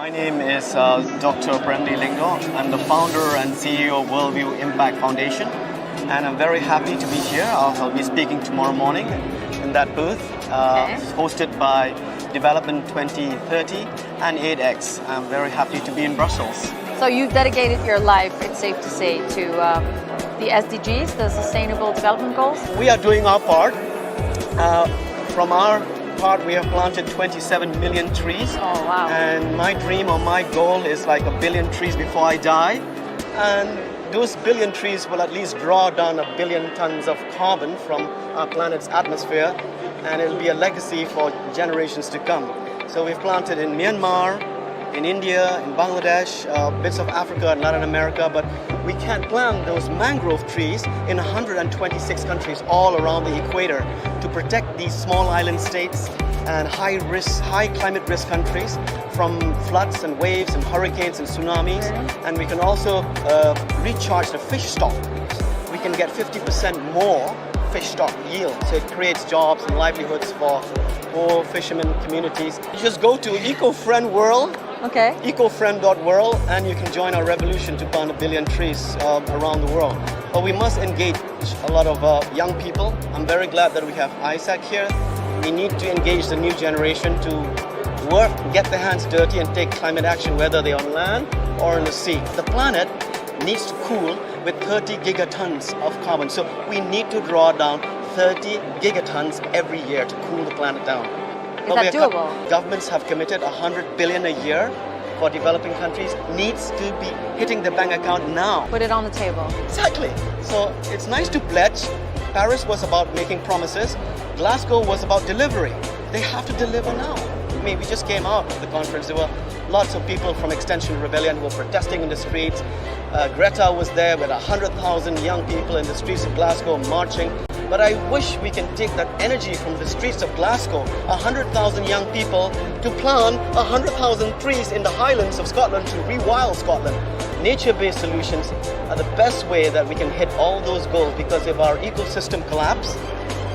My name is Dr. Bremley Lyndogh. I'm the founder and CEO of Worldview Impact Foundation, and I'm very happy to be here. I'll be speaking tomorrow morning in that booth, hosted by Development 2030 and 8X. I'm very happy to be in Brussels. So you've dedicated your life, it's safe to say, to the SDGs, the Sustainable Development Goals? We are doing our part. From our part, we have planted 27 million trees. Oh, wow. And my dream or my goal is like 1 billion trees before I die. And those billion trees will at least draw down 1 billion tons of carbon from our planet's atmosphere, and it'll be a legacy for generations to come. So we've planted in Myanmar, in India, in Bangladesh, bits of Africa and Latin America, but we can't plant those mangrove trees in 126 countries all around the equator to protect these small island states and high climate risk countries from floods and waves and hurricanes and tsunamis. And we can also recharge the fish stock. We can get 50% more fish stock yield, so it creates jobs and livelihoods for poor fishermen communities. You just go to EcoFriend World, ecofriend.world, and you can join our revolution to plant 1 billion trees around the world. But we must engage a lot of young people. I'm very glad that we have Isaac here. We need to engage the new generation to work, get their hands dirty and take climate action, whether they're on land or in the sea. The planet needs to cool with 30 gigatons of carbon. So we need to draw down 30 gigatons every year to cool the planet down. Is that doable? Governments have committed 100 billion a year for developing countries. Needs to be hitting the bank account now. Put it on the table. Exactly. So it's nice to pledge. Paris was about making promises. Glasgow was about delivery. They have to deliver now. I mean, we just came out of the conference. There were lots of people from Extinction Rebellion who were protesting in the streets. Greta was there with 100,000 young people in the streets of Glasgow marching. But I wish we can take that energy from the streets of Glasgow, 100,000 young people, to plant 100,000 trees in the Highlands of Scotland to rewild Scotland. Nature-based solutions are the best way that we can hit all those goals, because if our ecosystem collapses,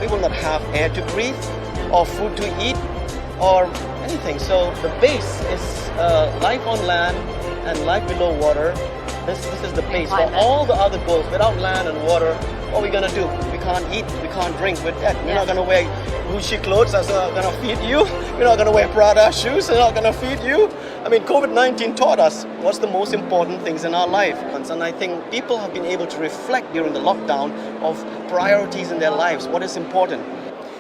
we will not have air to breathe or food to eat or anything. So the base is life on land and life below water. This is the base for all the other goals. Without land and water, what are we going to do? We can't eat, we can't drink, we're dead. We're not going to wear Gucci clothes, that's not going to feed you. We're not going to wear Prada shoes, they're not going to feed you. I mean, COVID-19 taught us what's the most important things in our life. And I think people have been able to reflect during the lockdown of priorities in their lives, what is important.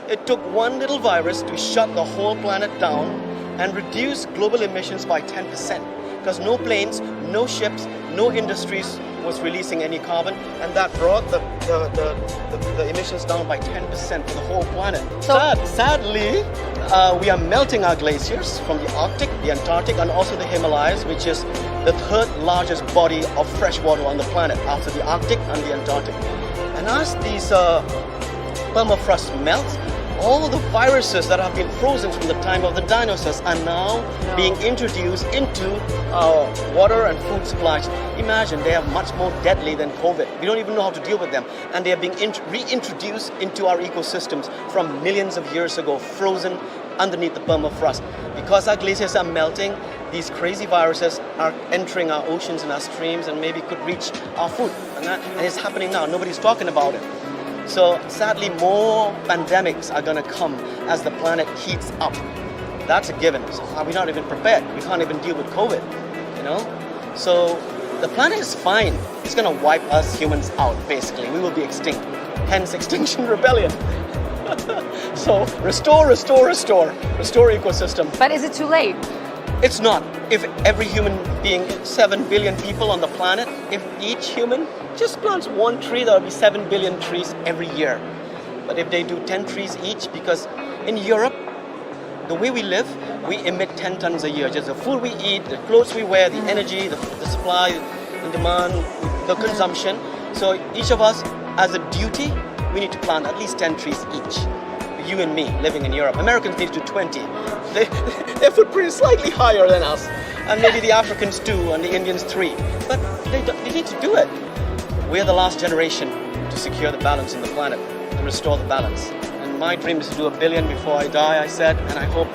It took one little virus to shut the whole planet down and reduce global emissions by 10%. Because no planes, no ships, no industries was releasing any carbon, and that brought the emissions down by 10% for the whole planet. Sadly, we are melting our glaciers from the Arctic, the Antarctic, and also the Himalayas, which is the third largest body of fresh water on the planet after the Arctic and the Antarctic. And as these permafrost melts, all the viruses that have been frozen from the time of the dinosaurs are now being introduced into our water and food supplies. Imagine, they are much more deadly than COVID. We don't even know how to deal with them. And they are being reintroduced into our ecosystems from millions of years ago, frozen underneath the permafrost. Because our glaciers are melting, these crazy viruses are entering our oceans and our streams and maybe could reach our food. And it's happening now. Nobody's talking about it. So sadly, more pandemics are going to come as the planet heats up. That's a given. So we're not even prepared. We can't even deal with COVID, you know? So the planet is fine. It's going to wipe us humans out, basically. We will be extinct. Hence, Extinction Rebellion. So restore ecosystem. But is it too late? It's not. If every human being, 7 billion people on the planet, if each human just plants one tree, there will be 7 billion trees every year. But if they do 10 trees each, because in Europe, the way we live, we emit 10 tons a year. Just the food we eat, the clothes we wear, the energy, the supply, the demand, the consumption. So each of us, as a duty, we need to plant at least 10 trees each. You and me living in Europe. Americans need to do 20. Their footprint is slightly higher than us. And maybe the Africans 2 and the Indians 3. But they need to do it. We're the last generation to secure the balance in the planet, to restore the balance. And my dream is to do 1 billion before I die, I said, and I hope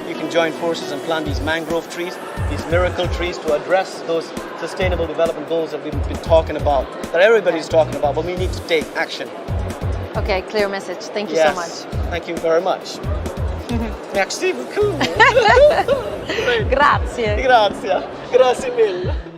you can join forces and plant these mangrove trees, these miracle trees to address those sustainable development goals that we've been talking about, that everybody's talking about, but we need to take action. Okay, clear message. Thank you so much. Thank you very much. Merci beaucoup. Grazie. Grazie. Grazie mille.